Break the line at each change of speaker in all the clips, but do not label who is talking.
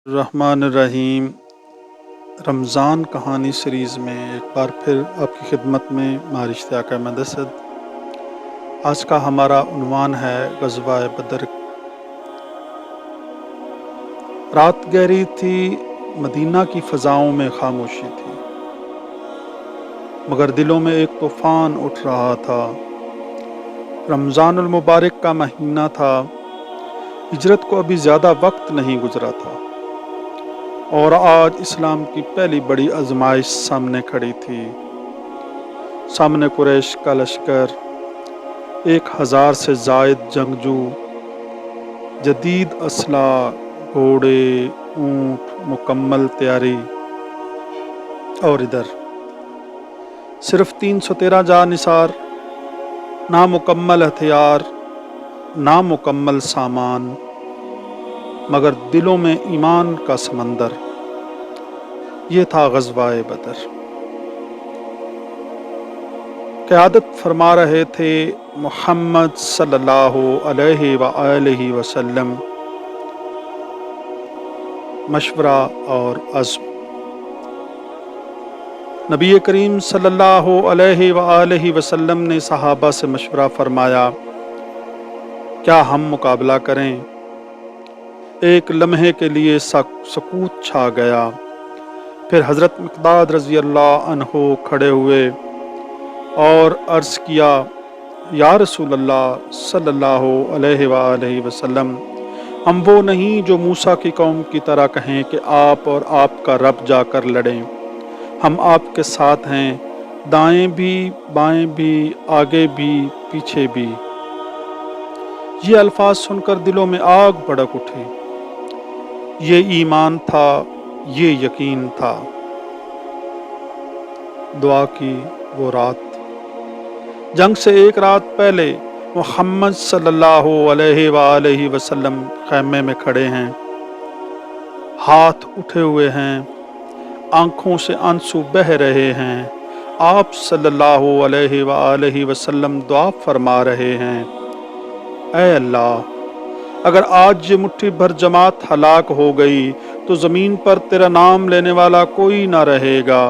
الرحمن الرحیم۔ رمضان کہانی سیریز میں ایک بار پھر آپ کی خدمت میں مہر اشتیاق احمد اسد۔ آج کا ہمارا عنوان ہے غزوہ بدر۔ رات گہری تھی، مدینہ کی فضاؤں میں خاموشی تھی، مگر دلوں میں ایک طوفان اٹھ رہا تھا۔ رمضان المبارک کا مہینہ تھا، ہجرت کو ابھی زیادہ وقت نہیں گزرا تھا، اور آج اسلام کی پہلی بڑی آزمائش سامنے کھڑی تھی۔ سامنے قریش کا لشکر، 1000 سے زائد جنگجو، جدید اسلحہ، گھوڑے، اونٹ، مکمل تیاری، اور ادھر صرف 313 جانثار، نامکمل ہتھیار، نامکمل سامان، مگر دلوں میں ایمان کا سمندر۔ یہ تھا غزوہ بدر۔ قیادت فرما رہے تھے محمد صلی اللہ علیہ وآلہ وسلم۔ مشورہ اور عزم۔ نبی کریم صلی اللہ علیہ وآلہ وسلم نے صحابہ سے مشورہ فرمایا، کیا ہم مقابلہ کریں؟ ایک لمحے کے لیے سکوت چھا گیا، پھر حضرت مقداد رضی اللہ عنہ کھڑے ہوئے اور عرض کیا، یا رسول اللہ صلی اللہ علیہ وآلہ وسلم، ہم وہ نہیں جو موسیٰ کی قوم کی طرح کہیں کہ آپ اور آپ کا رب جا کر لڑیں۔ ہم آپ کے ساتھ ہیں، دائیں بھی، بائیں بھی، آگے بھی، پیچھے بھی۔ یہ الفاظ سن کر دلوں میں آگ بھڑک اٹھی۔ یہ ایمان تھا، یہ یقین تھا۔ دعا کی وہ رات۔ جنگ سے ایک رات پہلے محمد صلی اللہ علیہ وآلہ وسلم خیمے میں کھڑے ہیں، ہاتھ اٹھے ہوئے ہیں، آنکھوں سے آنسو بہہ رہے ہیں۔ آپ صلی اللہ علیہ وآلہ وسلم دعا فرما رہے ہیں، اے اللہ، اگر آج یہ مٹھی بھر جماعت ہلاک ہو گئی تو زمین پر تیرا نام لینے والا کوئی نہ رہے گا۔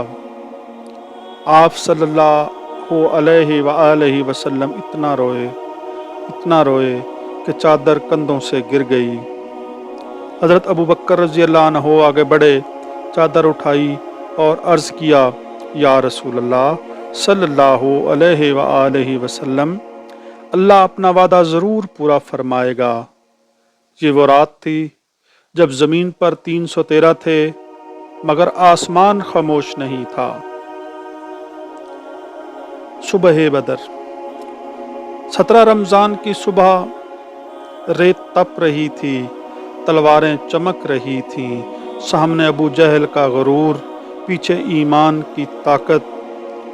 آپ صلی اللہ علیہ وآلہ وسلم اتنا روئے کہ چادر کندھوں سے گر گئی۔ حضرت ابو بکر رضی اللہ عنہ آگے بڑھے، چادر اٹھائی اور عرض کیا، یا رسول اللہ صلی اللہ علیہ وآلہ وسلم، اللہ اپنا وعدہ ضرور پورا فرمائے گا۔ یہ وہ رات تھی جب زمین پر 313 تھے، مگر آسمان خاموش نہیں تھا۔ صبح بدر۔ 17 رمضان کی صبح، ریت تپ رہی تھی، تلواریں چمک رہی تھیں۔ سامنے ابو جہل کا غرور، پیچھے ایمان کی طاقت۔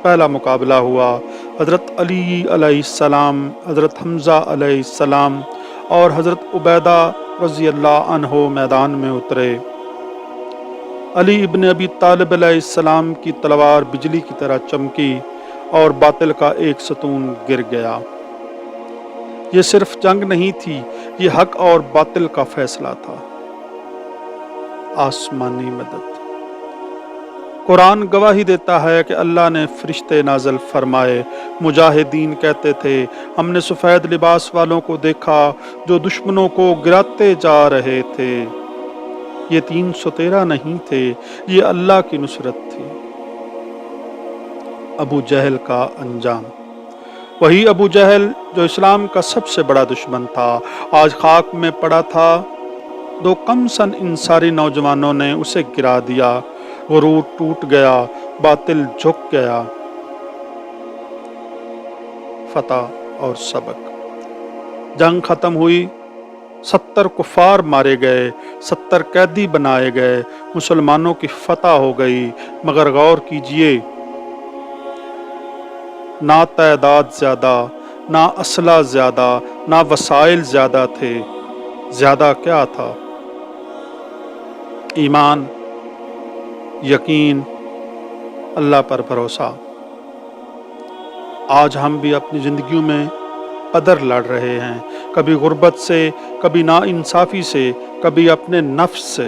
پہلا مقابلہ ہوا۔ حضرت علی علیہ السلام، حضرت حمزہ علیہ السلام اور حضرت عبیدہ رضی اللہ عنہ میدان میں اترے۔ علی ابن ابی طالب علیہ السلام کی تلوار بجلی کی طرح چمکی اور باطل کا ایک ستون گر گیا۔ یہ صرف جنگ نہیں تھی، یہ حق اور باطل کا فیصلہ تھا۔ آسمانی مدد۔ قرآن گواہی دیتا ہے کہ اللہ نے فرشتے نازل فرمائے۔ مجاہدین کہتے تھے، ہم نے سفید لباس والوں کو دیکھا جو دشمنوں کو گراتے جا رہے تھے۔ یہ 313 نہیں تھے، یہ اللہ کی نصرت تھی۔ ابو جہل کا انجام۔ وہی ابو جہل جو اسلام کا سب سے بڑا دشمن تھا، آج خاک میں پڑا تھا۔ 2 کم سن انصاری نوجوانوں نے اسے گرا دیا۔ غرور ٹوٹ گیا، باطل جھک گیا۔ فتح اور سبق۔ جنگ ختم ہوئی، 70 کفار مارے گئے، 70 قیدی بنائے گئے، مسلمانوں کی فتح ہو گئی۔ مگر غور کیجئے، نہ تعداد زیادہ، نہ اسلحہ زیادہ، نہ وسائل زیادہ تھے۔ زیادہ کیا تھا؟ ایمان، یقین، اللہ پر بھروسہ۔ آج ہم بھی اپنی زندگیوں میں قدر لڑ رہے ہیں، کبھی غربت سے، کبھی نا انصافی سے، کبھی اپنے نفس سے۔